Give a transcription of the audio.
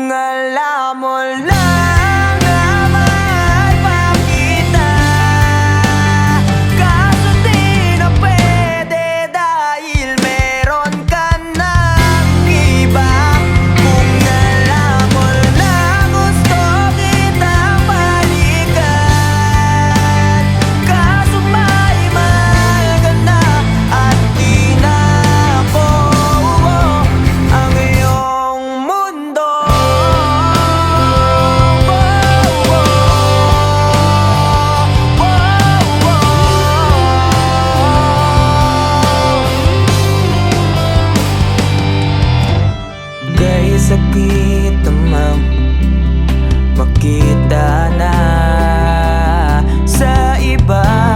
Kung alam mo lang na mahal pa kita, kaso di na pwede dahil meron ka ng iba. Kung alam mo lang gusto kitang balikan, kaso may mahal ka na at di na ako ang iyong mundo. Kay sakit namang makita na sa iba.